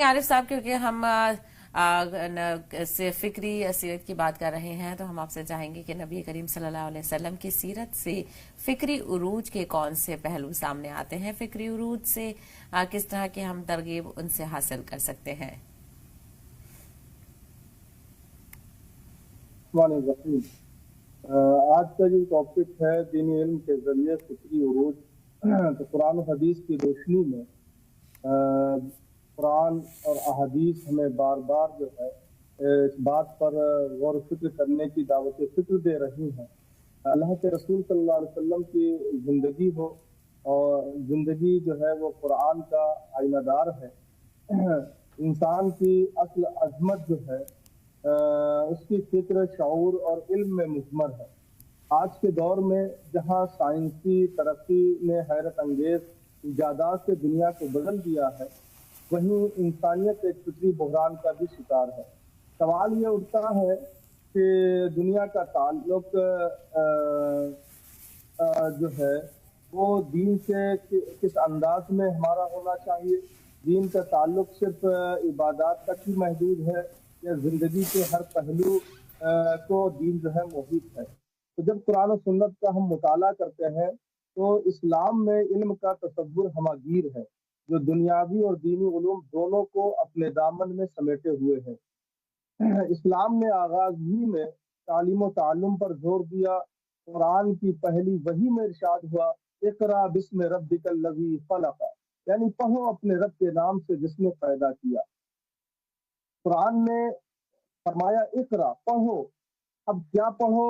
عارف صاحب، کیونکہ ہم فکری سیرت کی بات کر رہے ہیں تو ہم آپ سے چاہیں گے کہ نبی کریم صلی اللہ علیہ وسلم کی سیرت سے فکری عروج کے کون سے پہلو سامنے آتے ہیں، فکری عروج سے کس طرح کی ہم ترغیب ان سے حاصل کر سکتے ہیں؟ آج کا جو ٹاپک ہے دینی علم کے ذریعے فکری عروج، تو قرآن و حدیث کی روشنی میں قرآن اور احادیث ہمیں بار بار جو ہے اس بات پر غور و فکر کرنے کی دعوت فکر دے رہی ہیں۔ اللہ کے رسول صلی اللہ علیہ وسلم کی زندگی ہو اور زندگی جو ہے وہ قرآن کا آئینہ دار ہے۔ انسان کی اصل عظمت جو ہے اس کی فکر، شعور اور علم میں مضمر ہے۔ آج کے دور میں جہاں سائنسی ترقی نے حیرت انگیز ایجادات سے دنیا کو بدل دیا ہے، وہیں انسانیت ایک فکری بحران کا بھی شکار ہے۔ سوال یہ اٹھتا ہے کہ دنیا کا تعلق جو ہے وہ دین سے کس انداز میں ہمارا ہونا چاہیے؟ دین کا تعلق صرف عبادات تک ہی محدود ہے یا زندگی کے ہر پہلو کو دین جو ہے محیط ہے؟ تو جب قرآن و سنت کا ہم مطالعہ کرتے ہیں تو اسلام میں علم کا تصور ہماگیر ہے، جو دنیاوی اور دینی علوم دونوں کو اپنے دامن میں سمیٹے ہوئے ہے۔ اسلام نے آغاز ہی میں تعلیم و تعلم پر زور دیا۔ قرآن کی پہلی وحی میں ارشاد ہوا، اقرا بسم ربک الذی خلق، یعنی پڑھو اپنے رب کے نام سے جس نے پیدا کیا۔ قرآن نے فرمایا اقرا، پڑھو۔ اب کیا پڑھو؟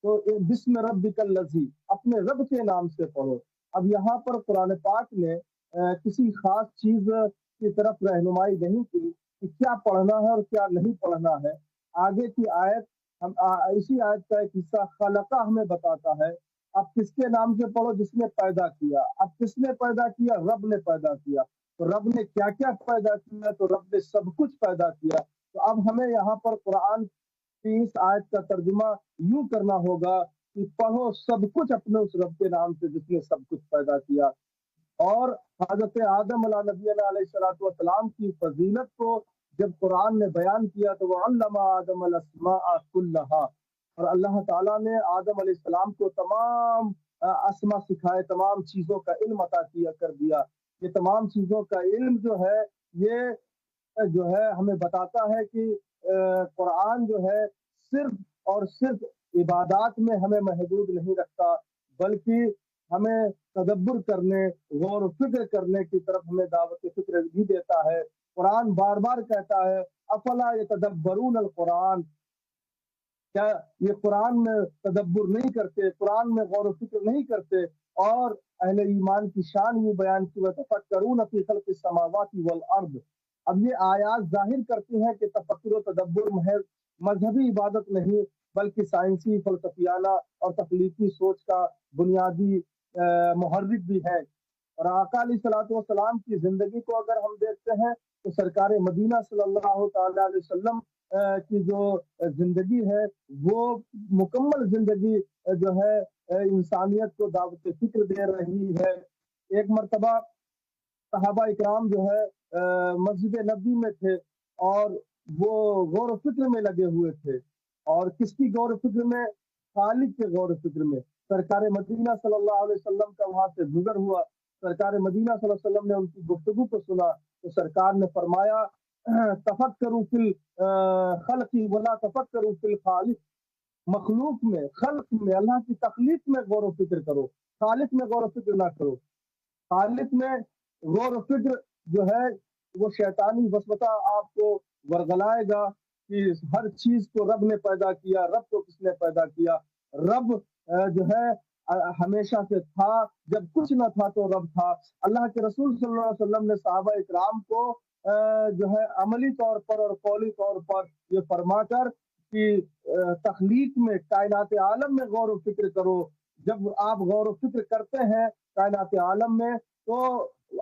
تو بسم ربک الذی، اپنے رب کے نام سے پڑھو۔ اب یہاں پر قرآن پاک نے کسی خاص چیز کی طرف رہنمائی نہیں کی کہ کیا پڑھنا ہے اور کیا نہیں پڑھنا ہے۔ آگے کی آیت، اسی آیت کا ایک حصہ خلقہ ہمیں بتاتا ہے۔ اب کس کے نام سے پڑھو؟ جس نے پیدا کیا۔ اب کس نے پیدا کیا؟ رب نے پیدا کیا۔ تو رب نے کیا کیا پیدا کیا؟ تو رب نے سب کچھ پیدا کیا۔ تو اب ہمیں یہاں پر قرآن کی اس آیت کا ترجمہ یوں کرنا ہوگا کہ پڑھو سب کچھ اپنے اس رب کے نام سے جس نے سب کچھ پیدا کیا۔ اور حضرت آدم علیہ نبی علیہ السلام کی فضیلت کو جب قرآن نے بیان کیا تو وہ علم آدم الاسماء کلہا، اور اللہ تعالیٰ نے آدم علیہ السلام کو تمام اسما سکھائے، تمام چیزوں کا علم عطا کیا کر دیا۔ یہ تمام چیزوں کا علم جو ہے یہ جو ہے ہمیں بتاتا ہے کہ قرآن جو ہے صرف اور صرف عبادات میں ہمیں محدود نہیں رکھتا، بلکہ ہمیں تدبر کرنے، غور و فکر کرنے کی طرف ہمیں دعوت فکر بھی دیتا ہے۔ قرآن بار بار کہتا ہے افلا یتدبرون القرآن، کیا یہ قرآن میں تدبر نہیں کرتے، قرآن میں غور و فکر نہیں کرتے؟ اور اہل ایمان کی شان یہ بیان کی وَتَفَكَّرُونَ فِي خَلْقِ السَّمَاوَاتِ وَالْأَرْضِ۔ اب یہ آیات ظاہر کرتی ہیں کہ تفکر و تدبر محض مذہبی عبادت نہیں، بلکہ سائنسی، فلسفیانہ اور تخلیقی سوچ کا بنیادی محرک بھی ہے۔ اور آقا علیہ الصلوۃ والسلام کی زندگی کو اگر ہم دیکھتے ہیں تو سرکار مدینہ صلی اللہ تعالی علیہ وسلم کی جو زندگی ہے وہ مکمل زندگی جو ہے انسانیت کو دعوت فکر دے رہی ہے۔ ایک مرتبہ صحابہ اکرام جو ہے مسجد نبوی میں تھے اور وہ غور و فکر میں لگے ہوئے تھے، اور کس کی غور و فکر میں؟ خالق کے غور و فکر میں۔ سرکار مدینہ صلی اللہ علیہ وسلم کا وہاں سے گزر ہوا، سرکار مدینہ صلی اللہ علیہ وسلم نے ان کی گفتگو کو سنا تو سرکار نے فرمایا تفکروا فی الخلق ولا تفکروا فی الخالق، مخلوق میں، خلق میں، اللہ کی تخلیق میں غور و فکر کرو، خالق میں غور و فکر نہ کرو۔ خالق میں غور و فکر جو ہے وہ شیطانی وسوسہ آپ کو ورغلائے گا کہ ہر چیز کو رب نے پیدا کیا، رب کو کس نے پیدا کیا؟ رب جو ہے ہمیشہ سے تھا، جب کچھ نہ تھا تو رب تھا۔ اللہ کے رسول صلی اللہ علیہ وسلم نے صحابہ اکرام کو جو ہے عملی طور پر اور قولی طور پر یہ فرما کر کہ تخلیق میں، کائنات عالم میں غور و فکر کرو۔ جب آپ غور و فکر کرتے ہیں کائنات عالم میں تو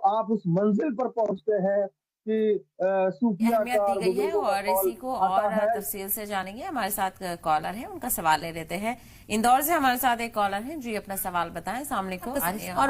آپ اس منزل پر پہنچتے ہیں کہ اہمیت دی گئی ہے، اور اسی کو اور تفصیل سے جانیں گے۔ ہمارے ساتھ کالر ہیں، ان کا سوال لے لیتے ہیں۔ اندور سے ہمارے ساتھ ایک کالر ہیں، جی اپنا سوال بتائیں۔ السلام علیکم۔ اور